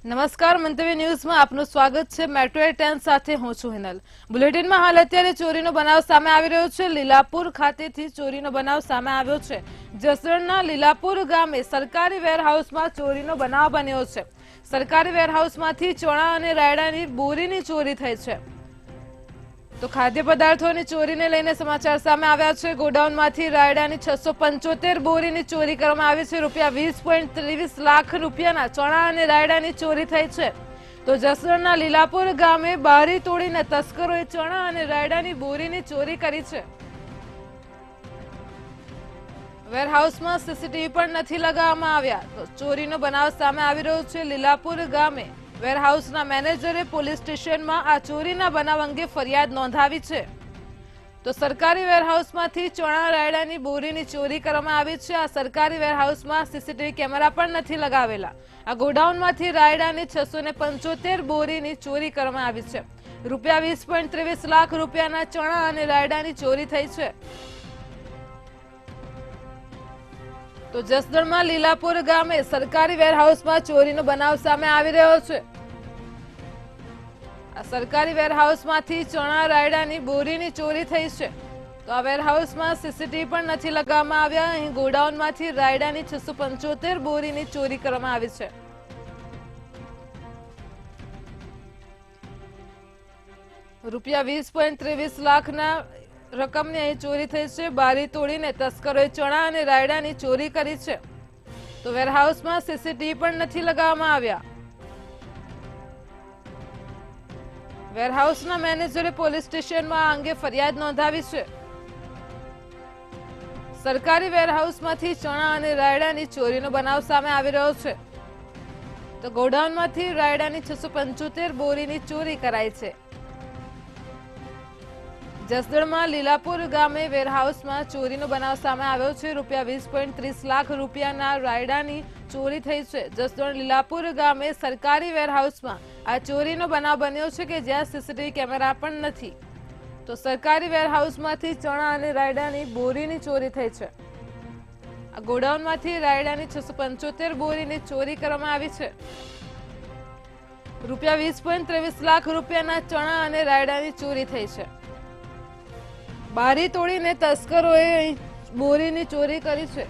નમસ્કાર, મંતવ્ય ન્યૂઝમાં આપનું સ્વાગત છે। મેટ્રો 10 સાથે હું છું હિનલ। બુલેટિનમાં હાલ અત્યારે ચોરીનો બનાવ સામે આવી રહ્યો છે। લીલાપુર ખાતેથી ચોરીનો બનાવ સામે આવ્યો છે। જસદણના લીલાપુર ગામે સરકારી વેરહાઉસમાં ચોરીનો બનાવ બન્યો છે। સરકારી વેરહાઉસમાંથી ચણા અને રાયડાની બોરીની ચોરી થઈ છે। તો ખાદ્ય પદાર્થોની ચોરીને લઈને સમાચાર સામે આવ્યા છે। ગોડાઉનમાંથી રાયડાની 675 બોરીની ચોરી કરવામાં આવી છે। રૂપિયા 20.23 લાખ રૂપિયાના ચણા અને રાયડાની ચોરી થઈ છે। તો જસદણના લીલાપુર ગામે બારી તોડીને તસ્કરોએ ચણા અને રાયડાની બોરીની ચોરી કરી છે। વેરહાઉસમાં સીસીટીવી પણ નથી લગાવવામાં આવ્યા। તો ચોરીનો બનાવ સામે આવી રહ્યો છે। લીલાપુર ગામે વેરહાઉસના મેનેજરે પોલીસ સ્ટેશનમાં આ ચોરીના બનાવ અંગે ફરિયાદ નોંધાવી છે। તો સરકારી વેરહાઉસમાંથી ચણા રાયડાની બોરીની ચોરી કરવામાં આવી છે। આ સરકારી વેરહાઉસમાં સીસીટીવી કેમેરા પણ નથી લગાવેલા। આ ગોડાઉનમાંથી રાયડાની 675 બોરીની ચોરી કરવામાં આવી છે। રૂપિયા 20.23 લાખ રૂપિયાના ચણા અને રાયડાની ચોરી થઈ છે। તો જસદણમાં લીલાપુર ગામે સરકારી વેરહાઉસમાં ચોરીનો બનાવ સામે આવી રહ્યો છે। આ સરકારી વેરહાઉસમાંથી ચણા રાયડાની બોરીની ચોરી થઈ છે। તો આ વેરહાઉસમાં સીસીટીવી પણ નથી લગાવવામાં આવ્યા। અહીં ગોડાઉનમાંથી રાયડાની 675 બોરીની ચોરી કરવામાં આવી છે। રૂપિયા 20.23 લાખના રકમની અહીં ચોરી થઈ છે। બારી તોડીને તસ્કરોએ ચણા અને રાયડાની ચોરી કરી છે। તો વેરહાઉસમાં સીસીટીવી પણ નથી લગાવવામાં આવ્યા। વેરહાઉસના મેનેજરે પોલીસ સ્ટેશનમાં આ અંગે ફરિયાદ નોંધાવી છે। સરકારી વેરહાઉસમાંથી ચણા અને રાયડાની ચોરીનો બનાવ સામે આવી રહ્યો છે। તો ગોડાઉનમાંથી રાયડાની 675 બોરીની ચોરી કરાઈ છે। જસદણમાં લીલાપુર ગામે વેરહાઉસમાં ચોરીનો બનાવ સામે આવ્યો છે। રૂપિયા 20.30 લાખ રૂપિયાના રાયડાની ચોરી થઈ છે। જસદણ લીલાપુર ગામે સરકારી વેરહાઉસમાં આ ચોરીનો બનાવ બન્યો છે કે જ્યાં સીસીટીવી કેમેરા પણ નથી। તો સરકારી વેરહાઉસમાંથી ચણા અને રાયડાની બોરીની ચોરી થઈ છે। આ ગોડાઉનમાંથી રાયડાની 675 બોરીની ચોરી કરવામાં આવી છે। રૂપિયા 20.23 લાખ રૂપિયાના ચણા અને રાયડાની ચોરી થઈ છે। બારી તોડીને તસ્કરોએ બોરીની ચોરી કરી છે।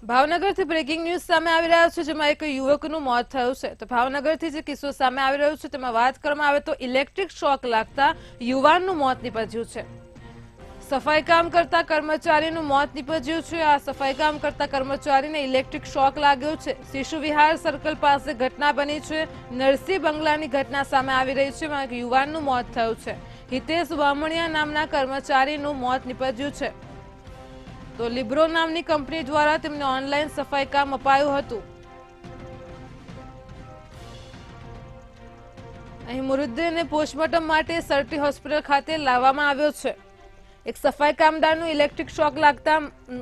ભાવનગરથી બ્રેકિંગ ન્યૂઝ સામે આવી રહ્યા છે, જેમાં એક યુવકનું મોત થયું છે। તો ભાવનગરથી જે કિસ્સો સામે આવી રહ્યો છે તેમાં વાત કરવામાં આવે તો ઇલેક્ટ્રિક શોક લાગતા યુવાનનું મોત નીપજ્યું છે। સફાઈ કામ કરતા કર્મચારીનું મોત નીપજ્યું છે। આ સફાઈ કામ કરતા કર્મચારીને ઇલેક્ટ્રિક શોક લાગ્યો છે। શિશુ વિહાર સર્કલ પાસે ઘટના બની છે। નરસિંહ બંગલાની ઘટના સામે આવી રહી છે। એક યુવાનનું મોત થયું છે। હિતેશ બામણિયા નામના કર્મચારીનું મોત નીપજ્યું છે। તો લિબ્રો નામની કંપની દ્વારા તેમને ઓનલાઈન સફાઈ કામ અપાયું હતું। અહીં મૃતદેહને પોસ્ટમોર્ટમ માટે સરટી હોસ્પિટલ ખાતે લાવવામાં આવ્યો છે। એક સફાઈ કામદારનું ઇલેક્ટ્રિક શોક લાગતા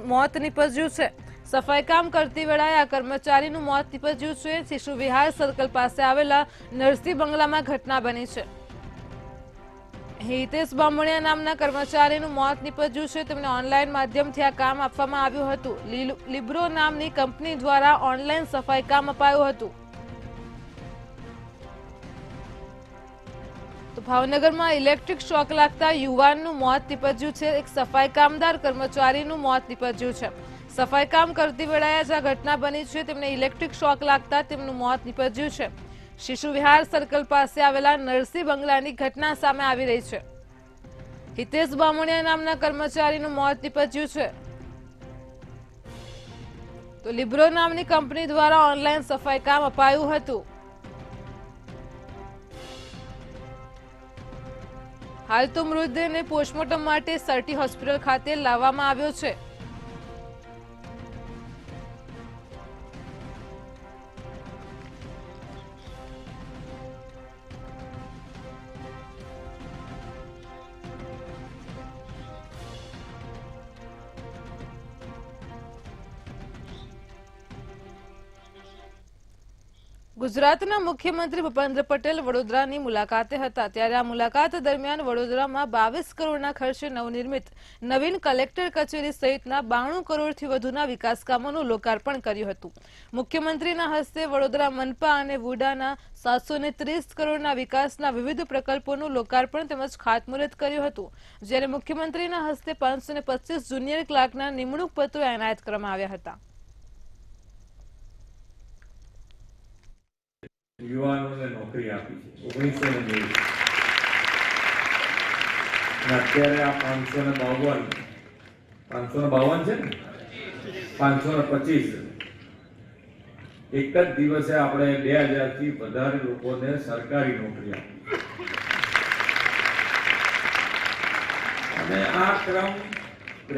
મોત નીપજ્યું છે। સફાઈ કામ કરતી વેળાએ આ કર્મચારીનું મોત નીપજ્યું છે। શિશુ વિહાર સર્કલ પાસે આવેલા નરસિંહ બંગલામાં ઘટના બની છે। હિતેશ બામણિયા નામના કર્મચારીનું મોત નીપજ્યું છે। તેમને ઓનલાઈન માધ્યમથી આ કામ આપવામાં આવ્યું હતું। લિબ્રો નામની કંપની દ્વારા ઓનલાઈન સફાઈ કામ અપાયું હતું। તો ભાવનગરમાં ઇલેક્ટ્રિક શોક લાગતા યુવાનનું મોત નીપજ્યું છે। એક સફાઈ કામદાર કર્મચારીનું મોત નીપજ્યું છે। સફાઈ કામ કરતી વેળાએ જ આ ઘટના બની છે। તેમને ઇલેક્ટ્રિક શોક લાગતા તેમનું મોત નીપજ્યું છે। શિશુ વિહાર સર્કલ પાસે આવેલા નરસિંહ બંગલાની ઘટના સામે આવી રહી છે। હિતેશ બામણિયા નામના કર્મચારીનું મોત નીપજ્યું છે। તો લિબ્રો નામની કંપની દ્વારા ઓનલાઈન સફાઈ કામ અપાયું હતું। હાલ તો મૃતદેહને પોસ્ટમોર્ટમ માટે સરટી હોસ્પિટલ ખાતે લાવવામાં આવ્યો છે। ગુજરાતના મુખ્યમંત્રી ભૂપેન્દ્ર પટેલ વડોદરાની મુલાકાતે હતા ત્યારે આ મુલાકાત દરમિયાન વડોદરામાં 22 કરોડના ખર્ચે નવનિર્મિત નવીન કલેક્ટર કચેરી સહિતના 92 કરોડથી વધુના વિકાસ કામોનું લોકાર્પણ કર્યું હતું। મુખ્યમંત્રીના હસ્તે વડોદરા મનપા અને વુડાના 730 કરોડના વિકાસના વિવિધ પ્રકલ્પોનું લોકાર્પણ તેમજ ખાતમુહૂર્ત કર્યું હતું જ્યારે મુખ્યમંત્રીના હસ્તે 525 જુનિયર ક્લાર્કના નિમણૂક પત્રો એનાયત કરવામાં આવ્યા હતા। યુવાનોને નોકરી આપી છે 1990 અત્યારે આ 552 છે ને 525 એક જ દિવસે આપણે 2000 થી વધારે લોકોને સરકારી નોકરી આપી અને આ ક્રમ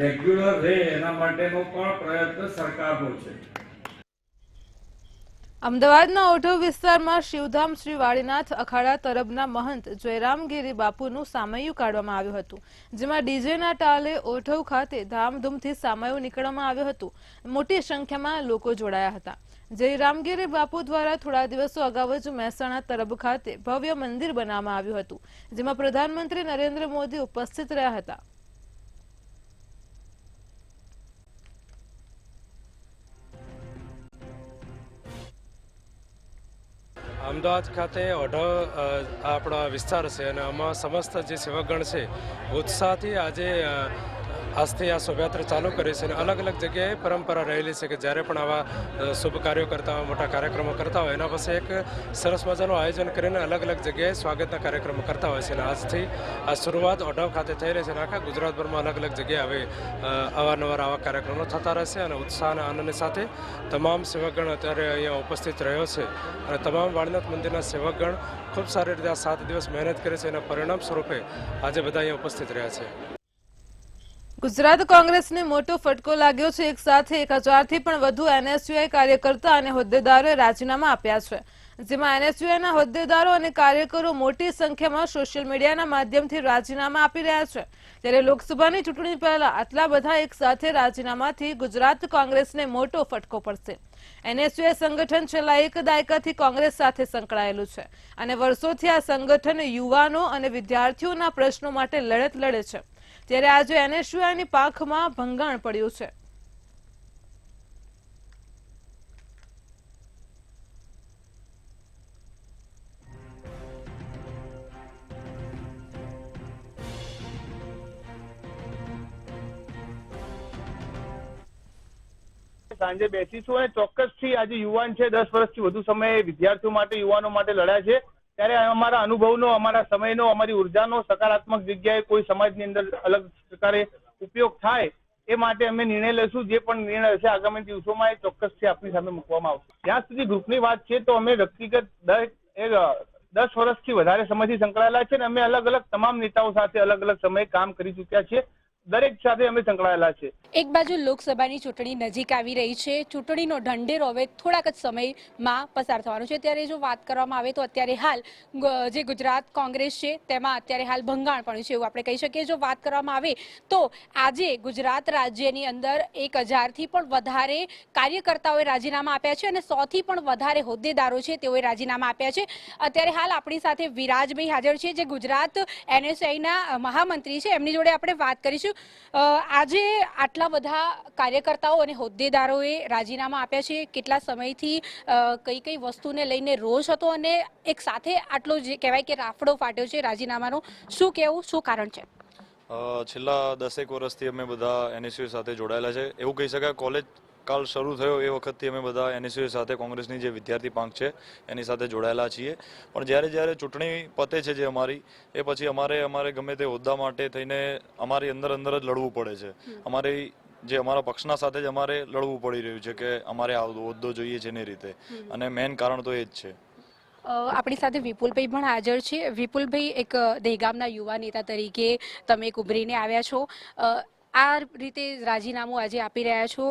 રેગ્યુલર રહે એના માટેનો પણ પ્રયત્ન સરકારનો છે। અમદાવાદના ઓઢવ વિસ્તારમાં શિવધામ શ્રી વાડીનાથ અખાડા તરફના મહંત જયરામગીરી બાપુનું સામૈયું કાઢવામાં આવ્યું હતું જેમાં ડીજેના તાલે ઓઢવ ખાતે ધામધૂમથી સામૈયું નીકળવામાં આવ્યું હતું। મોટી સંખ્યામાં લોકો જોડાયા હતા। જયરામગીરી બાપુ દ્વારા થોડા દિવસો અગાઉ જ મહેસાણા તરફ ખાતે ભવ્ય મંદિર બનાવવામાં આવ્યું હતું જેમાં પ્રધાનમંત્રી નરેન્દ્ર મોદી ઉપસ્થિત રહ્યા હતા। અમદાવાદ ખાતે ઓઢવ આપણા વિસ્તાર છે અને આમાં સમસ્ત જે સેવકગણ છે ઉત્સાહથી આજે આજથી આ શોભાયાત્રા ચાલુ કરી છે અને અલગ અલગ જગ્યાએ પરંપરા રહેલી છે કે જ્યારે પણ આવા શુભ કાર્યો કરતા હોય મોટા કાર્યક્રમો કરતા હોય એના પછી એક સરસ મજાનું આયોજન કરીને અલગ અલગ જગ્યાએ સ્વાગતના કાર્યક્રમો કરતા હોય છે અને આજથી આ શરૂઆત ઓઢવ ખાતે થઈ રહી છે અને આખા ગુજરાતભરમાં અલગ અલગ જગ્યાએ હવે અવારનવાર આવા કાર્યક્રમો થતા રહેશે અને ઉત્સાહ અને આનંદની સાથે તમામ સેવકગણ અત્યારે અહીંયા ઉપસ્થિત રહ્યો છે અને તમામ વાળનાથ મંદિરના સેવકગણ ખૂબ સારી રીતે આ 7 દિવસ મહેનત કરે છે એના પરિણામ સ્વરૂપે આજે બધા અહીંયા ઉપસ્થિત રહ્યા છે। ગુજરાત કોંગ્રેસને મોટો ફટકો લાગ્યો છે। એક સાથે 1000થી પણ વધુ એનએસયુઆઈ કાર્યકર્તા અને હોદ્દેદારોએ રાજીનામા આપ્યા છે જેમાં એનએસયુઆઈના હોદ્દેદારો અને કાર્યકરો મોટી સંખ્યામાં સોશિયલ મીડિયાના માધ્યમથી રાજીનામા આપી રહ્યા છે ત્યારે લોકસભાની ચૂંટણી પહેલા આટલા બધા એક સાથે રાજીનામાથી ગુજરાત કોંગ્રેસને મોટો ફટકો પડશે। એનએસયુઆઈ સંગઠન છેલ્લા 1 દાયકાથી કોંગ્રેસ સાથે સંકળાયેલું છે અને વર્ષોથી આ સંગઠન યુવાનો અને વિદ્યાર્થીઓના પ્રશ્નો માટે લડત લડે છે ત્યારે આજે એનએસયુઆઈની પાંખમાં ભંગાણ પડ્યું છે। સાંજે બેસીશું અને ચોક્કસથી આજે યુવાન છે 10 વર્ષથી વધુ સમય વિદ્યાર્થીઓ માટે યુવાનો માટે લડ્યા છે ત્યારે અમારા અનુભવનો અમારા સમયનો અમારી ઉર્જાનો સકારાત્મક જગ્યાએ કોઈ સમાજની અંદર અલગ પ્રકારે ઉપયોગ થાય એ માટે અમે નિર્ણય લઈશું। જે પણ નિર્ણય હશે આગામી દિવસોમાં એ ચોક્કસથી આપની સામે મૂકવામાં આવશે। જ્યાં સુધી ગ્રુપની વાત છે તો અમે વ્યક્તિગત 10 વર્ષથી વધારે સમયથી સંકળાયેલા છે અને અમે અલગ અલગ તમામ નેતાઓ સાથે અલગ અલગ સમયે કામ કરી ચૂક્યા છીએ। દરેક સાથે અમે સંકળાયેલા છે। એક બાજુ લોકસભાની ચૂંટણી નજીક આવી રહી છે, ચૂંટણીનો ઢંઢેરો હવે થોડાક જ સમયમાં પસાર થવાનો છે ત્યારે જો વાત કરવામાં આવે તો અત્યારે હાલ જે ગુજરાત કોંગ્રેસ છે તેમાં અત્યારે હાલ ભંગાણ પડ્યું છે એવું આપણે કહી શકીએ। જો વાત કરવામાં આવે તો આજે ગુજરાત રાજ્યની અંદર 1000થી પણ વધારે કાર્યકર્તાઓએ રાજીનામા આપ્યા છે અને 100થી પણ વધારે હોદ્દેદારો છે તેઓએ રાજીનામા આપ્યા છે। અત્યારે હાલ આપણી સાથે વિરાજભાઈ હાજર છે જે ગુજરાત એનએસયુઆઈના મહામંત્રી છે, એમની જોડે આપણે વાત કરીશું। આજે આટલા બધા કાર્યકર્તાઓ અને હોદ્દેદારોએ રાજીનામા આપ્યા છે, કેટલા સમયથી કઈ કઈ વસ્તુને લઈને રોષ હતો અને એક સાથે આટલો જે કહેવાય કે રાફડો ફાટ્યો છે રાજીનામાનો, શું કહેવું, શું કારણ છે? છેલ્લા 10 વર્ષથી અમે બધા એનએસયુ સાથે જોડાયેલા છે। એવું કહી શકાય કોલેજ કાળ શરૂ થયો એ વખતથી અમે બધા એનએસયુ સાથે કોંગ્રેસની જે વિદ્યાર્થી પાંખ છે એની સાથે જોડાયેલા છીએ પણ જ્યારે ચૂંટણી પતે છે જે અમારી એ પછી અમારે ગમે તે હોદ્દા માટે થઈને અમારી અંદર જ લડવું પડે છે। જે અમારા પક્ષના સાથે જ અમારે લડવું પડી રહ્યું છે કે અમારે આ હોદ્દો જોઈએ છે એની રીતે અને મેઇન કારણ તો એ જ છે। આપણી સાથે વિપુલભાઈ પણ હાજર છે। વિપુલભાઈ, એક દહેગામના યુવા નેતા તરીકે તમે એક ઉભરીને આવ્યા છો, આ રીતે રાજીનામું આજે આપી રહ્યા છો,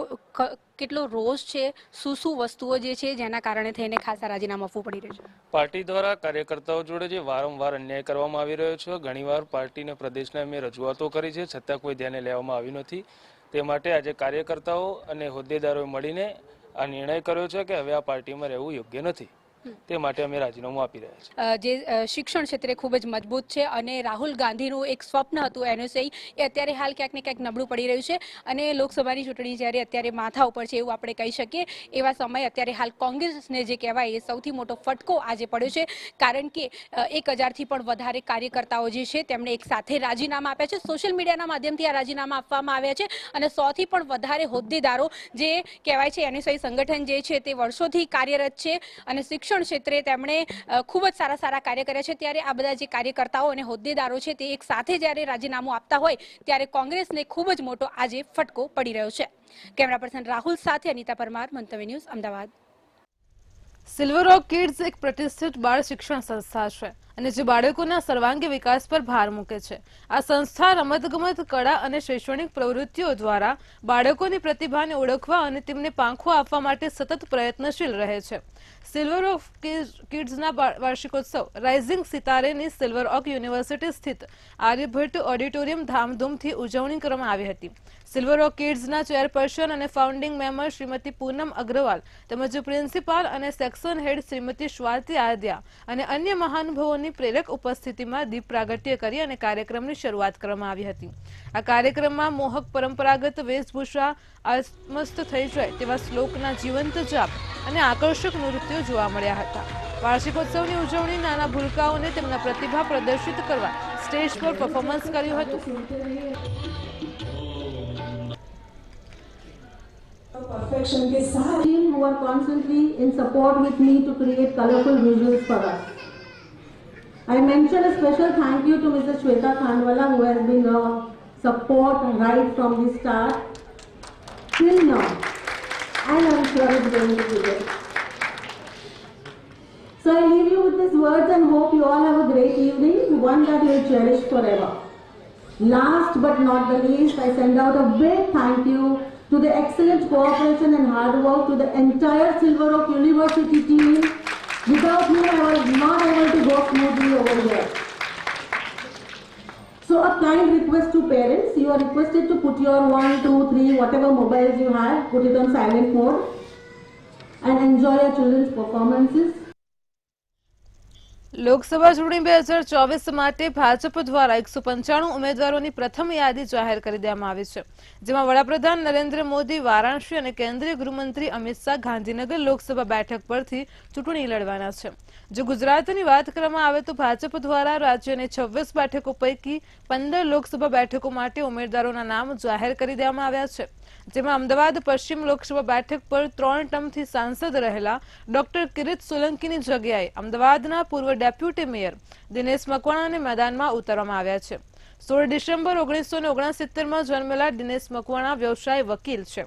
કેટલો રોષ છે, શું વસ્તુઓ જે છે જેના કારણે થઈને ખાસ રાજીનામું આપવું પડી રહ્યું છે? પાર્ટી દ્વારા કાર્યકર્તાઓ જોડે જે વારંવાર અન્યાય કરવામાં આવી રહ્યો છે, ઘણીવાર પાર્ટીને પ્રદેશને અમે રજૂઆતો કરી છે છતાં કોઈ ધ્યાને લેવામાં આવ્યું નથી। તે માટે આજે કાર્યકર્તાઓ અને હોદ્દેદારોએ મળીને આ નિર્ણય કર્યો છે કે હવે આ પાર્ટીમાં રહેવું યોગ્ય નથી। તે માટે અમે રાજીનામું આપી રહ્યા છીએ. જે શિક્ષણ ક્ષેત્રે ખૂબ જ મજબૂત છે અને રાહુલ ગાંધીનું એક સ્વપ્ન હતું એનએસઆઈ એ અત્યારે હાલ ક્યાંક ને ક્યાંક નબળું પડી રહ્યું છે અને લોકસભાની ચૂંટણી જ્યારે અત્યારે માથા ઉપર છે એવું આપણે કહી શકીએ એવા સમયે અત્યારે હાલ કોંગ્રેસને જે કહેવાય એ સૌથી મોટો ફટકો આજે પડ્યો છે કારણ કે 1000થી પણ વધારે કાર્યકર્તાઓ જે છે તેમણે એક સાથે રાજીનામા આપ્યા છે. સોશિયલ મીડિયાના માધ્યમથી આ રાજીનામા આપવામાં આવ્યા છે અને 100થી પણ વધારે હોદ્દેદારો જે કહેવાય છે એનએસઆઈ સંગઠન જે છે તે વર્ષોથી કાર્યરત છે અને શિક્ષણ ક્ષેત્રે તેમણે ખૂબ જ સારા કાર્ય કર્યા છે. ત્યારે આ બધા જે કાર્યકર્તાઓ અને હોદ્દેદારો છે તે એક સાથે જ્યારે રાજીનામું આપતા હોય ત્યારે કોંગ્રેસને ખૂબ જ મોટો આજે ફટકો પડી રહ્યો છે. કેમેરા પર્સન રાહુલ સાથે Anita Parmar, Mantavya news, Ahmedabad. Silver Oak Kids એક પ્રતિષ્ઠિત બાળ શિક્ષણ સંસ્થા છે અને જે બાળકોના સર્વાંગી વિકાસ પર ભાર મૂકે છે. આ સંસ્થા રમતગમત, કળા અને શૈક્ષણિક પ્રવૃત્તિઓ દ્વારા બાળકોની પ્રતિભાને ઓળખવા અને તેમને પાંખો આપવા માટે સતત પ્રયત્નશીલ રહે છે. સિલ્વર ઓક કિડ્સના વાર્ષિકોત્સવ રાઇઝિંગ સિતારેની સિલ્વર ઓક યુનિવર્સિટી સ્થિત આર્યભટ્ટ ઓડિટોરિયમ ધામધૂમથી ઉજવણી કરવામાં આવી હતી. સિલ્વર ઓક કિડ્સના ચેરપર્સન અને ફાઉન્ડિંગ મેમ્બર શ્રીમતી પૂનમ અગ્રવાલ તેમજ પ્રિન્સિપાલ અને સેક્શન હેડ શ્રીમતી સ્વાતિ આદ્યા અને અન્ય મહાનુભાવોની પ્રેરક ઉપસ્થિતિમાં દીપ પ્રાગટ્ય કરી અને કાર્યક્રમની શરૂઆત કરવામાં આવી હતી. આ કાર્યક્રમમાં મોહક પરંપરાગત વેશભૂષા, આત્મસ્ત થઈ જાય તેવા શ્લોકના જીવંત જાપ અને આકર્ષક નૃત્યો જોવા મળ્યા હતા. વાર્ષિકોત્સવની ઉજવણી નાના ભૂલકાઓને તેમના પ્રતિભા પ્રદર્શિત કરવા સ્ટેજ પર પરફોર્મન્સ કર્યું હતું. Perfection के साथ team who are constantly in support with me to create colorful visuals for us. I mention a special thank you to Mrs. Shweta Khandwala who has been a support right from the start till now, and I'm sure it's going to be good. So I leave you with these words and hope you all have a great evening, one that you'll cherish forever. Last but not the least, I send out a big thank you to the excellent cooperation and hard work to the entire Silver Oak University team. Without you, I was not able to go smoothly over here. So a kind request to parents, you are requested to put your 1, 2, 3, whatever mobiles you have, put it on silent mode and enjoy your children's performances. Lok Sabha ચૂંટણી 2024 માટે ભાજપ દ્વારા 195 ઉમેદવારોની પ્રથમ યાદી જાહેર કરી દેવામાં આવી છે, જેમાં વડાપ્રધાન નરેન્દ્ર મોદી વારાણસી અને કેન્દ્રીય ગૃહમંત્રી અમિત શાહ ગાંધીનગર લોકસભા બેઠક પરથી ચૂંટણી લડવાના છે. જો ગુજરાતની વાત કરવામાં આવે તો ભાજપ દ્વારા રાજ્યની 26 બેઠકો પૈકી 15 લોકસભા બેઠકો માટે ઉમેદવારોના નામ જાહેર કરી દેવામાં આવ્યા છે, જેમાં અમદાવાદ પશ્ચિમ લોકસભા બેઠક પર 3 ટર્મથી સાંસદ રહેલા ડોક્ટર કિરીટ સોલંકીની જગ્યાએ અમદાવાદના પૂર્વ ડેપ્યુટી મેયર દિનેશ મકવાણાને મેદાનમાં ઉતારવામાં આવ્યા છે. 16 ડિસેમ્બર 1969માં જન્મેલા દિનેશ મકવાણા વ્યવસાય વકીલ છે.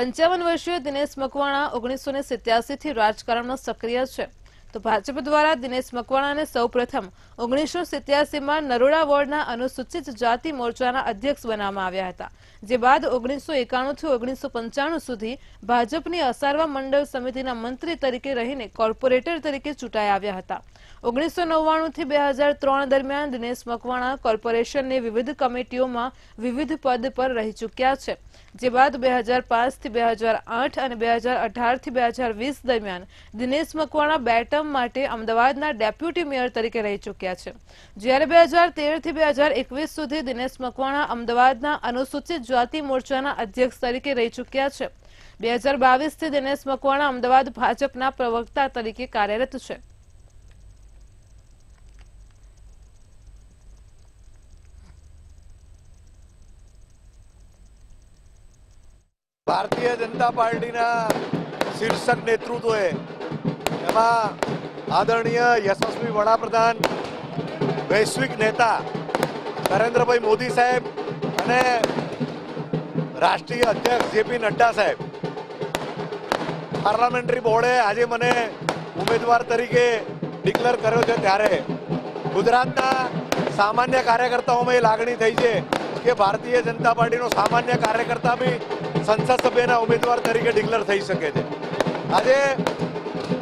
55 વર્ષીય દિનેશ મકવાણા 1987થી રાજકારણમાં સક્રિય છે. તો ભાજપ દ્વારા દિનેશ મકવાણાને સૌપ્રથમ 1987માં નરોડા વોર્ડના અનુસૂચિત જાતિ મોરચાના અધ્યક્ષ બનાવવામાં આવ્યા હતા, જે બાદ 1991થી 1995 સુધી ભાજપની અસારવા મંડળ સમિતિના મંત્રી તરીકે રહીને કોર્પોરેટર તરીકે ચૂંટાઈ આવ્યા હતા. 1999થી 2003 દરમિયાન દિનેશ મકવાણા કોર્પોરેશનની વિવિધ કમિટીઓમાં વિવિધ પદ પર રહી ચૂક્યા છે, જે બાદ 2005થી 2008 અને 2018થી 2020 દરમિયાન દિનેશ મકવાણા 2 ટર્મ માટે અમદાવાદના ડેપ્યુટી મેયર તરીકે રહી ચૂક્યા છે, જ્યારે 2013થી 2021 સુધી દિનેશ મકવાણા અમદાવાદના અનુસૂચિત જાતિ મોરચાના અધ્યક્ષ તરીકે રહી ચૂક્યા છે. 2022થી દિનેશ મકવાણા અમદાવાદ ભાજપના પ્રવક્તા તરીકે કાર્યરત છે. ભારતીય જનતા પાર્ટીના શીર્ષક નેતૃત્વએ એમાં આદરણીય યશસ્વી વડાપ્રધાન, વૈશ્વિક નેતા નરેન્દ્રભાઈ મોદી સાહેબ અને રાષ્ટ્રીય અધ્યક્ષ જેપી નડ્ડા સાહેબ, પાર્લામેન્ટરી બોર્ડે આજે મને ઉમેદવાર તરીકે ડિક્લેર કર્યો છે, ત્યારે ગુજરાતના સામાન્ય કાર્યકર્તાઓમાં એ લાગણી થઈ છે કે ભારતીય જનતા પાર્ટીનો સામાન્ય કાર્યકર્તા બી સંસદ સભ્યના ઉમેદવાર તરીકે ડિક્લેર થઈ શકે છે. આજે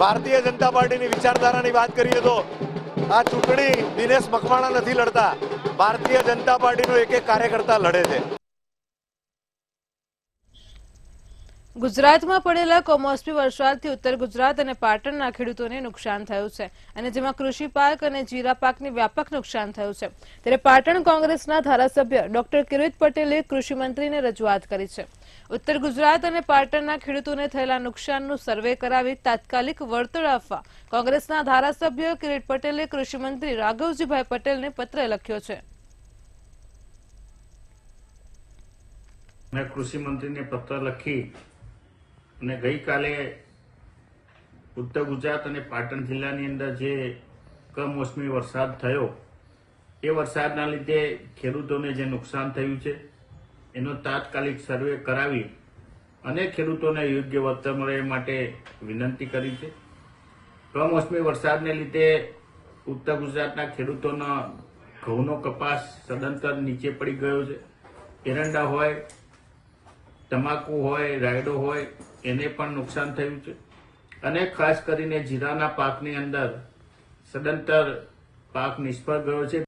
ભારતીય જનતા પાર્ટીની વિચારધારાની વાત કરીએ તો આ ચૂંટણી દિનેશ મકવાણા નથી લડતા, ભારતીય જનતા પાર્ટીનો એક કાર્યકર્તા લડે છે. ગુજરાતમાં પડેલા કમોસમી વરસાદથી ઉત્તર ગુજરાત અને પાટણના ખેડૂતોને નુકસાન થયું છે અને જેમાં કૃષિ પાક અને જીરા પાકને વ્યાપક નુકસાન થયું છે. ત્યારે પાટણ કોંગ્રેસના ધારાસભ્ય ડોક્ટર કિરીટ પટેલે કૃષિ મંત્રીને રજૂઆત કરી છે. ઉત્તર ગુજરાત અને પાટણના ખેડૂતોને થયેલા નુકસાનનું સર્વે કરાવી તાત્કાલિક વળતર આપવા કોંગ્રેસના ધારાસભ્ય કિરીટ પટેલે કૃષિ મંત્રી રાઘવજીભાઈ પટેલને પત્ર લખ્યો છે. મેં કૃષિ મંત્રીને પત્ર લખી અને ગઈકાલે ઉત્તર ગુજરાત અને પાટણ જિલ્લાની અંદર જે કમોસમી વરસાદ થયો એ વરસાદના લીધે ખેડૂતોને જે નુકસાન થયું છે એનો તાત્કાલિક સર્વે કરાવી અને ખેડૂતોને યોગ્ય વળતર મળે એ માટે વિનંતી કરી છે. કમોસમી વરસાદને લીધે ઉત્તર ગુજરાતના ખેડૂતોનો ઘઉંનો કપાસ સદંતર નીચે પડી ગયો છે. એરંડા હોય, તમાકુ હોય, રાયડો હોય, એને પણ નુકસાન થયું છે અને ખાસ કરીને જીરાના પાકની અંદર સદંતર પાક નિષ્ફળ ગયો છે.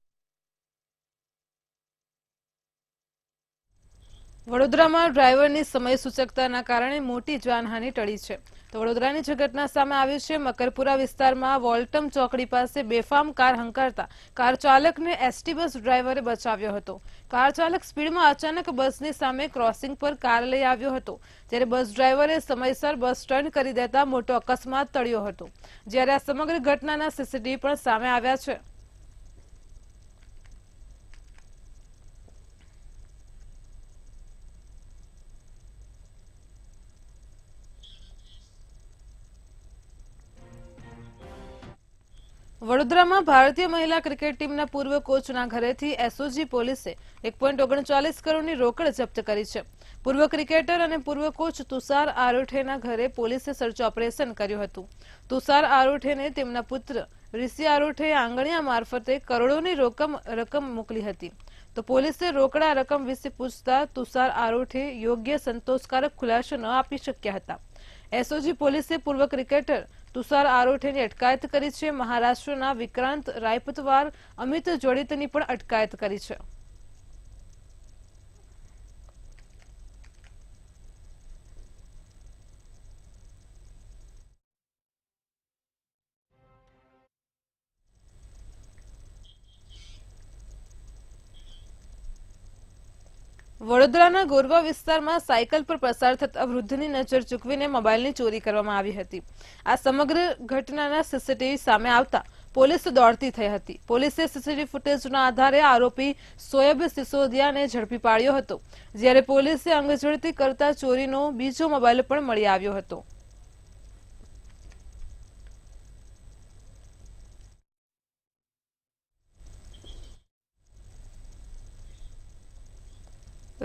વડોદરામાં ડ્રાઈવરની સમય સૂચકતાના કારણે મોટી જાનહાનિ ટળી છે. તો વડોદરાની જે ઘટના સામે આવી છે, મકરપુરા વિસ્તારમાં વોલ્ટમ ચોકડી પાસે બેફામ કાર હંકારતા કાર ચાલકને એસટી બસ ડ્રાઈવરે બચાવ્યો હતો. કાર ચાલક સ્પીડમાં અચાનક બસની સામે ક્રોસિંગ પર કાર લઈ આવ્યો હતો, ત્યારે બસ ડ્રાઈવરે સમયસર બસ ટર્ન કરી દેતા મોટો અકસ્માત ટળ્યો હતો. જ્યારે આ સમગ્ર ઘટનાના સીસીટીવી પણ સામે આવ્યા છે. વડોદરામાં ભારતીય મહિલા ક્રિકેટ ટીમના પૂર્વ કોચના ઘરેથી એસઓજી પોલીસે 1.39 કરોડની રોકડ જપ્ત કરી છે. પૂર્વ ક્રિકેટર અને પૂર્વ કોચ તુષાર આરોઠેના ઘરે પોલીસે સર્ચ ઓપરેશન કર્યું હતું. તુષાર આરોઠેને તેમના પુત્ર ઋષિ આરોઠે આંગણિયા મારફતે કરોડોની રકમ મોકલી હતી. તો પોલીસે રોકડા રકમ વિશે પૂછતા તુષાર આરોઠે યોગ્ય સંતોષકારક ખુલાસો ન આપી શક્યા હતા. એસઓજી પોલીસે પૂર્વ ક્રિકેટર તુષાર આરોઠેની અટકાયત કરી છે. મહારાષ્ટ્રના વિક્રાંત રાયપતવાર અમિત જોડિતની પણ અટકાયત કરી છે. વડોદરાના ગોરવા વિસ્તારમાં સાયકલ પર પસાર થતા વૃદ્ધની નજર ચૂકવીને મોબાઈલની ચોરી કરવામાં આવી હતી. આ સમગ્ર ઘટનાના સીસીટીવી સામે આવતા પોલીસ દોડતી થઈ હતી. પોલીસે સીસીટીવી ફૂટેજના આધારે આરોપી સોયબ સિસોદિયાને ઝડપી પાડ્યો હતો, જ્યારે પોલીસે અંગઝડતી કરતા ચોરીનો બીજો મોબાઈલ પણ મળી આવ્યો હતો.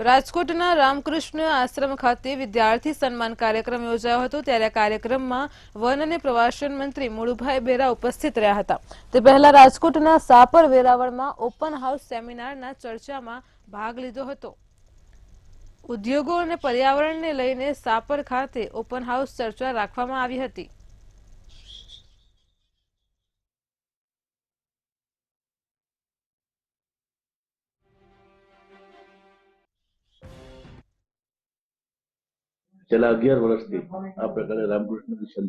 રાજકોટના રામકૃષ્ણ આશ્રમ ખાતે વિદ્યાર્થી સન્માન કાર્યક્રમ યોજાયો હતો. ત્યારે કાર્યક્રમમાં વન અને પ્રવાસન મંત્રી મુળુભાઈ બેરા ઉપસ્થિત રહ્યા હતા. તે પહેલા રાજકોટના સાપર વેરાવળમાં ઓપન હાઉસ સેમિનારના ચર્ચામાં ભાગ લીધો હતો. ઉદ્યોગો અને પર્યાવરણને લઈને સાપર ખાતે ઓપન હાઉસ ચર્ચા રાખવામાં આવી હતી. છેલ્લા 11 વર્ષથી આ પ્રકારે રામકૃષ્ણ મિશન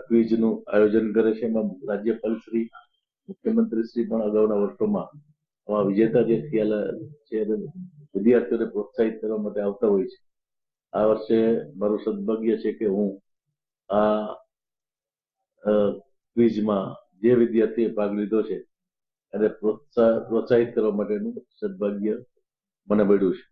ક્વિઝનું આયોજન કરે છે. એમાં રાજ્યપાલ શ્રી, મુખ્યમંત્રી શ્રી પણ અગાઉના વર્ષોમાં આવા વિજેતા જે થયેલા છે વિદ્યાર્થીઓને પ્રોત્સાહિત કરવા માટે આવતા હોય છે. આ વર્ષે મારું સદભાગ્ય છે કે હું આ ક્વિઝમાં જે વિદ્યાર્થીએ ભાગ લીધો છે એને પ્રોત્સાહિત કરવા માટેનું સદભાગ્ય મને મળ્યું છે.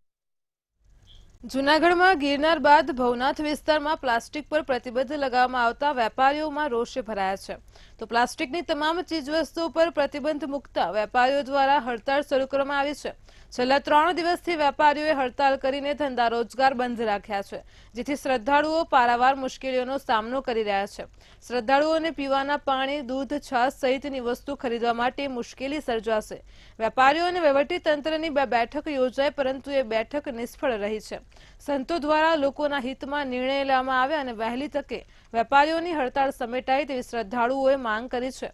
જૂનાગઢમાં ગિરનાર બાદ ભવનાથ વિસ્તારમાં પ્લાસ્ટિક પર પ્રતિબંધ લગાવવામાં આવતા વેપારીઓમાં રોષે ભરાયા છે. તો પ્લાસ્ટિકની તમામ ચીજવસ્તુઓ પર પ્રતિબંધ મૂકતા વેપારીઓ દ્વારા હડતાળ શરૂ કરવામાં આવી છે. છેલ્લા 3 દિવસથી વેપારીઓએ હડતાળ કરીને ધંધા રોજગાર બંધ રાખ્યા છે, જેથી શ્રદ્ધાળુઓ પારાવાર મુશ્કેલીઓનો સામનો કરી રહ્યા છે. શ્રદ્ધાળુઓને પીવાના પાણી, દૂધ, છાશ સહિતની વસ્તુ ખરીદવા માટે મુશ્કેલી સર્જાશે. વેપારીઓ અને વહીવટીતંત્રની 2 બેઠક યોજાઈ, પરંતુ એ બેઠક નિષ્ફળ રહી છે. સંતો દ્વારા લોકોના હિતમાં નિર્ણય લેવામાં આવે અને વહેલી તકે વેપારીઓની હડતાળ સમેટાય તેવી શ્રદ્ધાળુઓએ માંગ કરી છે.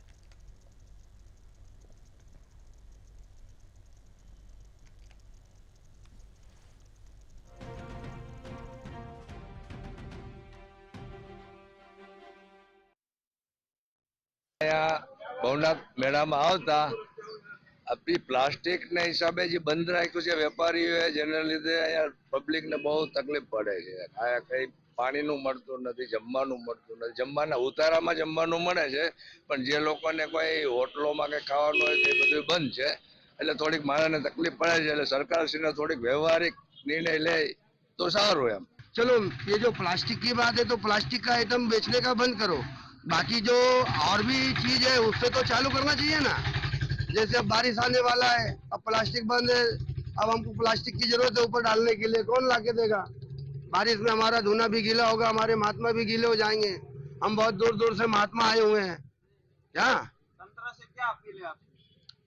ભવનાથ મેળામાં આવતા આપણી પ્લાસ્ટિકના હિસાબે જે બંધ રાખ્યું છે વેપારીઓએ, જેના લીધે અહીંયા પબ્લિકને બહુ તકલીફ પડે છે. આ કઈ પાણીનું મળતું નથી, જમવાનું મળતું નથી. જમવાના ઉતારામાં જમવાનું મળે છે, પણ જે લોકોને કોઈ હોટલોમાં કે ખાવાનું હોય તે બધું બંધ છે. એટલે થોડીક માણસને તકલીફ પડે છે. એટલે સરકારશ્રીને થોડીક વ્યવહારિક નિર્ણય લે તો સારું એમ. चलो ये जो प्लास्टिक की बात है तो प्लास्टिक का आइटम बेचने का बंद करो, बाकी जो और भी चीज है उससे तो चालू करना चाहिए ना. जैसे अब बारिश आने वाला है, अब प्लास्टिक बंद है, अब हमको प्लास्टिक की जरूरत है ऊपर डालने के लिए, कौन ला के देगा? बारिश में हमारा धुना भी गीला होगा, हमारे महात्मा भी गीले हो जाएंगे. हम बहुत दूर दूर से महात्मा आए हुए हैं. क्या तंत्र से क्या अपील है आपकी?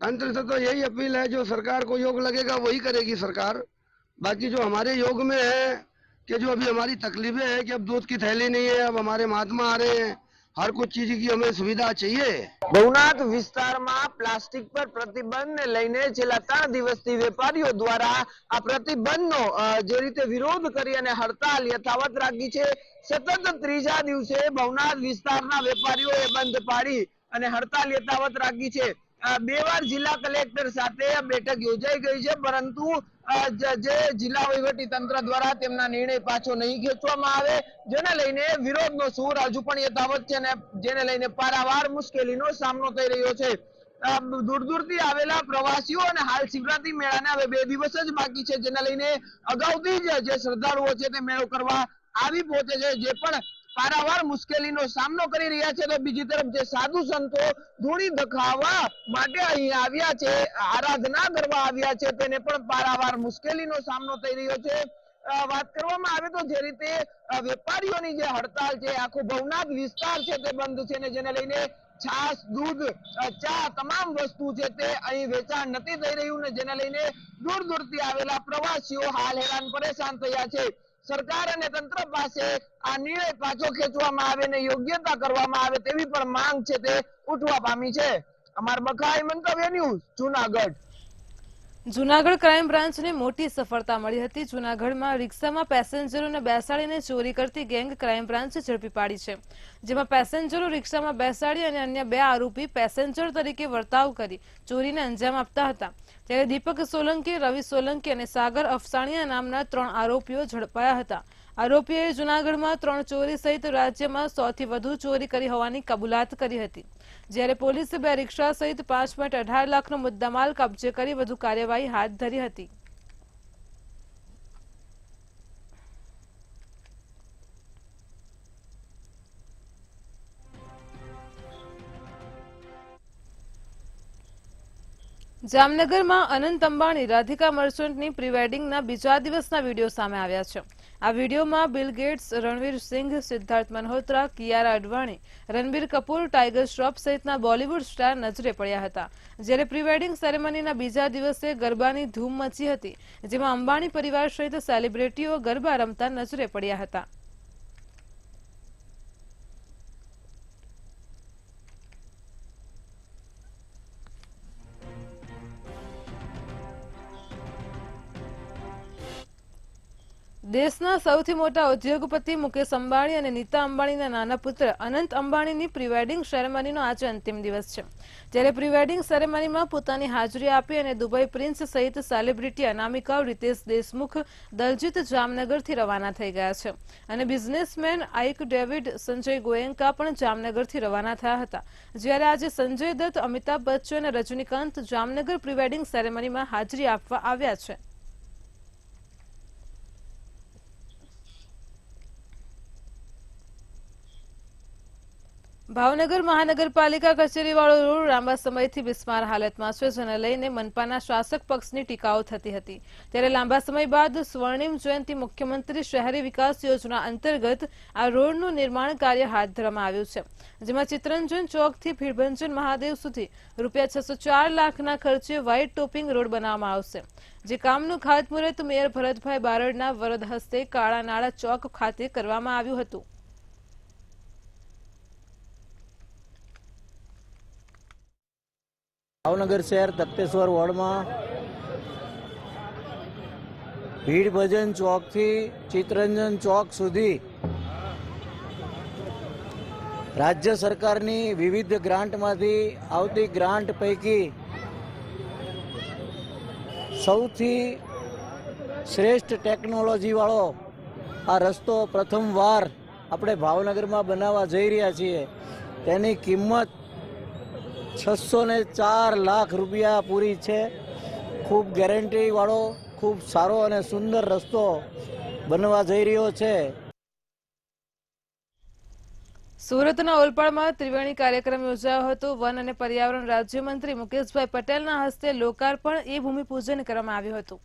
तंत्र से तो यही अपील है, जो सरकार को योग लगेगा वही करेगी सरकार. बाकी जो हमारे योग में है कि जो अभी हमारी तकलीफें हैं कि अब दूध की थैली नहीं है, अब हमारे महात्मा आ रहे हैं, हर कुछ चीज की हमें सुविधा चाहिए. ભવનાથ વિસ્તારમાં પ્લાસ્ટિક પર પ્રતિબંધને લઈને છેલ્લા 3 દિવસથી વેપારીઓ દ્વારા આ પ્રતિબંધનો જે રીતે વિરોધ કરી અને હડતાલ યથાવત રાખી છે. સતત ત્રીજા દિવસે ભવનાથ વિસ્તારના વેપારીઓએ બંધ પાડી અને હડતાલ યથાવત રાખી છે. 2 વાર જિલ્લા કલેક્ટર સાથે બેઠક યોજાઈ ગઈ છે, પરંતુ જે જિલ્લા વહીવટી તંત્ર દ્વારા તેમના નિર્ણય પાછો નહીં ખેંચવામાં આવે, જેને લઈને વિરોધનો સૂર હજુ પણ યથાવત છે અને જેને લઈને પારાવાર મુશ્કેલીનો સામનો થઈ રહ્યો છે. દૂર દૂરથી આવેલા પ્રવાસીઓ અને હાલ શિવરાત્રી મેળાને હવે 2 દિવસ જ બાકી છે, જેને લઈને અગાઉથી જ જે શ્રદ્ધાળુઓ છે તે મેળો કરવા આવી પહોંચે છે, જે પણ પારાવાર મુશ્કેલીનો સામનો કરી રહ્યા છે. તો બીજી તરફ જે સાધુ સંતો ધૂણી દખાવા માટે અહીં આવ્યા છે, આરાધના કરવા આવ્યા છે, તેને પણ પારાવાર મુશ્કેલીનો સામનો થઈ રહ્યો છે. વાત કરવામાં આવે તો જે રીતે વેપારીઓની જે હડતાલ છે, આખો ભવનાથ વિસ્તાર છે તે બંધ છે ને જેને લઈને છાસ, દૂધ, ચા તમામ વસ્તુ છે તે અહીં વેચાણ નથી થઈ રહ્યું ને જેને લઈને દૂર દૂરથી આવેલા પ્રવાસીઓ હાલ હેરાન પરેશાન થયા છે. સરકાર અને તંત્ર પાસે આ નિર્ણય પાછો ખેંચવામાં આવે ને યોગ્યતા કરવામાં આવે તેવી પણ માંગ છે તે ઉઠવા પામી છે. અમાર બખાઈ મંતવ્ય ન્યૂઝ, જૂનાગઢ. જૂનાગઢ ક્રાઇમ બ્રાન્ચને મોટી સફળતા મળી હતી. જૂનાગઢમાં રિક્ષામાં પેસેન્જરોને બેસાડીને ચોરી કરતી ગેંગ ક્રાઇમ બ્રાન્ચે ઝડપી પાડી છે, જેમાં પેસેન્જરો રિક્ષામાં બેસાડી અને અન્ય 2 આરોપી પેસેન્જર તરીકે વર્તાવ કરી ચોરીને અંજામ આપતા હતા. ત્યારે દીપક સોલંકી, રવિ સોલંકી અને સાગર અફસાણીયા નામના 3 આરોપીઓ ઝડપાયા હતા. આરોપીઓએ જૂનાગઢમાં 3 ચોરી સહિત રાજ્યમાં 100થી વધુ ચોરી કરી હોવાની કબૂલાત કરી હતી. જ્યારે પોલીસે 2 રિક્ષા સહિત 5.18 લાખનો મુદ્દામાલ કબજે કરી વધુ કાર્યવાહી હાથ ધરી હતી. જામનગરમાં અનંત અંબાણી રાધિકા મર્ચન્ટની પ્રી વેડિંગના બીજા દિવસના વિડીયો સામે આવ્યા છે. આ વિડીયોમાં bill gates, Ranveer Singh, Siddharth Malhotra, Kiara Advani, Ranbir Kapoor, tiger Shroff સહિતના બોલિવૂડ સ્ટાર નજરે પડ્યા હતા. જ્યારે પ્રી વેડિંગ સેરેમનીના બીજા દિવસે ગરબાની ધૂમ મચી હતી, જેમાં અંબાણી પરિવાર સહિત સેલિબ્રિટીઓ ગરબા રમતા નજરે પડ્યા હતા. દેશના સૌથી મોટા ઉદ્યોગપતિ મુકેશ અંબાણી અને નીતા અંબાણીના નાના પુત્ર અનંત અંબાણીની પ્રી વેડિંગ સેરેમનીનો આજે અંતિમ દિવસ છે. જ્યારે પ્રી વેડિંગ સેરેમનીમાં પોતાની હાજરી આપી અને દુબઈ પ્રિન્સ સહિત સેલિબ્રિટી અનામિકાઓ રીતેશ દેશમુખ, દલજીત જામનગરથી રવાના થઈ ગયા છે અને બિઝનેસમેન આઇક ડેવિડ, સંજય ગોયંકા પણ જામનગરથી રવાના થયા હતા. જ્યારે આજે સંજય દત્ત, અમિતાભ બચ્ચન અને રજનીકાંત જામનગર પ્રી વેડિંગ સેરેમનીમાં હાજરી આપવા આવ્યા છે. ભાવનગર મહાનગરપાલિકા કચેરીવાળો રોડ લાંબા સમયથી બિસ્માર હાલતમાં છે, જેને લઈને મનપાના શાસક પક્ષની ટીકાઓ થતી હતી. ત્યારે લાંબા સમય બાદ સ્વર્ણિમ જયંતિ મુખ્યમંત્રી શહેરી વિકાસ યોજના અંતર્ગત આ રોડનું નિર્માણ કાર્ય હાથ ધરવામાં આવ્યું છે, જેમાં ચિત્તરંજન ચોકથી ભીડભંજન મહાદેવ સુધી ₹604 લાખના ખર્ચે વ્હાઇટ ટોપિંગ રોડ બનાવવામાં આવશે. જે કામનું ખાતમુહૂર્ત મેયર ભરતભાઈ બારડના વરદ હસ્તે કાળા નાળા ચોક ખાતે કરવામાં આવ્યું હતું. ભાવનગર શહેર તપ્તેશ્વર વોર્ડમાં ભીડભજન ચોકથી ચિત્તરંજન ચોક સુધી રાજ્ય સરકારની વિવિધ ગ્રાન્ટમાંથી આવતી ગ્રાન્ટ પૈકી સૌથી શ્રેષ્ઠ ટેકનોલોજીવાળો આ રસ્તો પ્રથમવાર આપણે ભાવનગરમાં બનાવવા જઈ રહ્યા છીએ. તેની કિંમત 604 લાખ રૂપિયા પૂરી છે. ખૂબ ગેરંટીવાળો ખૂબ સારો અને સુંદર રસ્તો બનવા જઈ રહ્યો છે. સુરતના ઓલપાડમાં ત્રિવેણી કાર્યક્રમ યોજાયો હતો. વન અને પર્યાવરણ રાજ્યમંત્રી મુકેશભાઈ પટેલના હસ્તે લોકાર્પણ એ ભૂમિપૂજન કરવામાં આવ્યું હતું.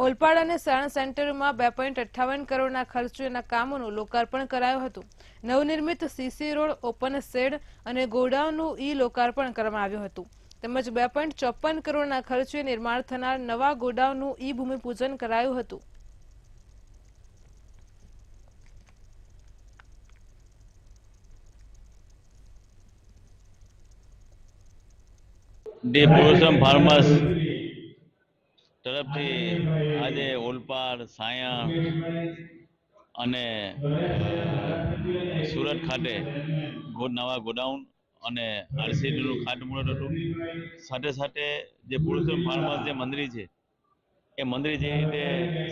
ઓલપાડ અને સાણંદ સેન્ટરમાં 2.58 કરોડના ખર્ચેના કામોનું લોકાર્પણ કરાયું હતું. નવનિર્મિત સીસી રોડ, ઓપન શેડ અને ગોડાઉનનું લોકાર્પણ કરવામાં આવ્યું હતું. તેમજ 2.54 કરોડના ખર્ચે નિર્માણ થનાર નવા ગોડાઉનનું ભૂમિપૂજન કરાયું હતું. ડી પુરુષોત્તમ ફાર્મર્સ તરફથી આજે ઓલપાડ, સાયણ અને સુરત ખાતે નવા ગોડાઉન અને આરસીડીનું ખાતમુહૂર્ત હતું. સાથે સાથે જે પુરુષોત્તમ ફાર્મર્સ જે મંદિર છે એ મંદિર જે રીતે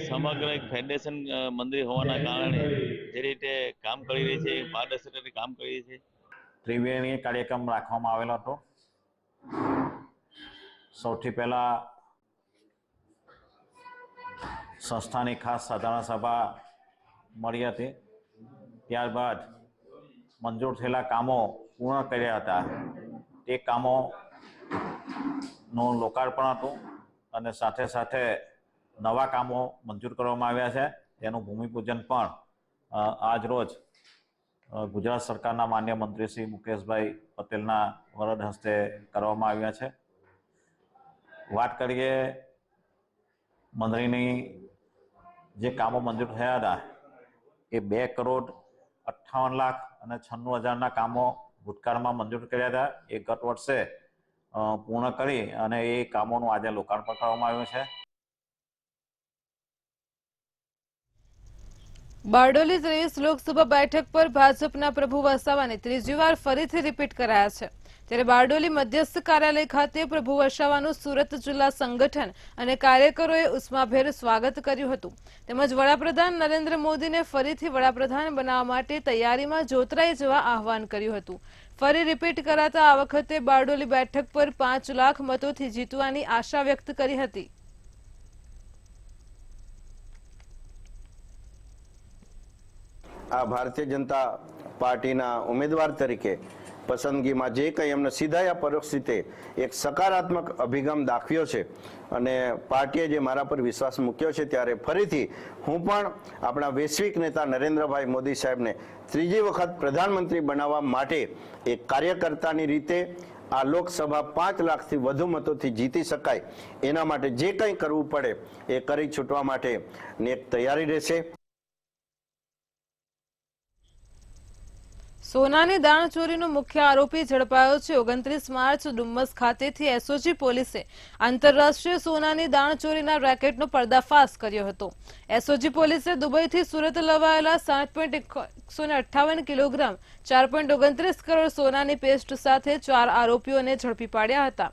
સમગ્ર એક ફેડરેશન મંદિર હોવાના કારણે જે રીતે કામ કરી રહી છે, પારદર્શકતાથી કામ કરી રહી છે. ત્રિવેણી કાર્યક્રમ રાખવામાં આવેલો હતો. સૌથી પહેલા સંસ્થાની ખાસ સાધારણ સભા મળી હતી. ત્યારબાદ મંજૂર થયેલા કામો પૂર્ણ કર્યા હતા. તે કામોનું લોકાર્પણ હતું અને સાથે સાથે નવા કામો મંજૂર કરવામાં આવ્યા છે. તેનું ભૂમિપૂજન પણ આજ રોજ ગુજરાત સરકારના માન્ય મંત્રી શ્રી મુકેશભાઈ પટેલના વરદ હસ્તે કરવામાં આવ્યા છે. વાત કરીએ મંદિરની જે કામો મંજૂર થયા હતા એ 2,58 લાખ અને 96,000ના કામો ભૂતકાળમાં મંજૂર કર્યા હતા. એ ગત વર્ષે પૂર્ણ કરી અને એ કામોનું આજે લોકાર્પણ કરવામાં આવ્યું છે. બારડોલી 30 લોકસભા બેઠક પર ભાજપના પ્રભુ વસાવાને ત્રીજી વાર ફરીથી રિપીટ કરાયા છે. ત્યારે બારડોલી મધ્યસ્થ કાર્યાલય ખાતે પ્રભુ વસાવાનું સુરત જિલ્લા સંગઠન અને કાર્યકરોએ ઉષ્માભેર સ્વાગત કર્યું હતું. તેમજ વડાપ્રધાન નરેન્દ્ર મોદીને ફરીથી વડાપ્રધાન બનાવવા માટે તૈયારીમાં જોતરાઈ જવા આહવાન કર્યું હતું. ફરી રિપીટ કરાતા આ વખતે બારડોલી બેઠક પર 5 લાખ મતોથી જીતવાની આશા વ્યક્ત કરી હતી. આ ભારતીય જનતા પાર્ટીના ઉમેદવાર તરીકે પસંદગીમાં જે કંઈ એમને સીધા યા પરોક્ષ રીતે એક સકારાત્મક અભિગમ દાખવ્યો છે અને પાર્ટીએ જે મારા પર વિશ્વાસ મૂક્યો છે, ત્યારે ફરીથી હું પણ આપણા વૈશ્વિક નેતા નરેન્દ્રભાઈ મોદી સાહેબને ત્રીજી વખત પ્રધાનમંત્રી બનાવવા માટે એક કાર્યકર્તાની રીતે આ લોકસભા 5 લાખથી વધુ મતોથી જીતી શકાય એના માટે જે કંઈ કરવું પડે એ કરી છૂટવા માટેની એક તૈયારી રહેશે. સોનાની દાણચોરીનો મુખ્ય આરોપી ઝડપાયો છે. 29 માર્ચ ડુમ્મસ ખાતેથી એસઓજી પોલીસે આંતરરાષ્ટ્રીય સોનાની દાણચોરીના રેકેટનો પર્દાફાશ કર્યો હતો. એસઓજી પોલીસે દુબઈથી સુરત લવાયેલા 7.158 કિલોગ્રામ 4.29 કરોડ સોનાની પેસ્ટ સાથે 4 આરોપીઓને ઝડપી પાડ્યા હતા.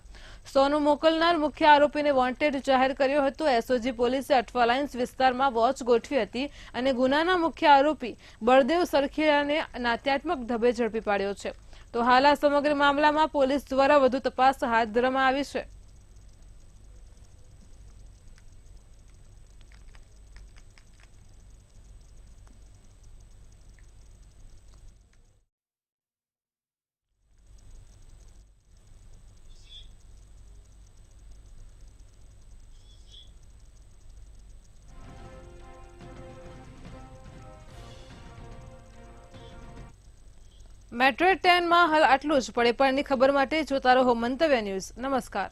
સોનું મોકલનાર મુખ્ય આરોપીને વોન્ટેડ જાહેર કર્યો હતો. એસઓજી પોલીસે અઠવાલાઇન્સ વિસ્તારમાં વોચ ગોઠવી હતી અને ગુનાના મુખ્ય આરોપી બળદેવ સરખેડાને નાટ્યાત્મક ઢબે ઝડપી પાડ્યો છે. તો હાલ આ સમગ્ર મામલામાં પોલીસ દ્વારા વધુ તપાસ હાથ ધરવામાં આવી છે. મેટ્રો 10 માં હાલ આટલું જ. પડે પડની ખબર માટે જોતા રહો મંતવ્ય ન્યૂઝ. નમસ્કાર.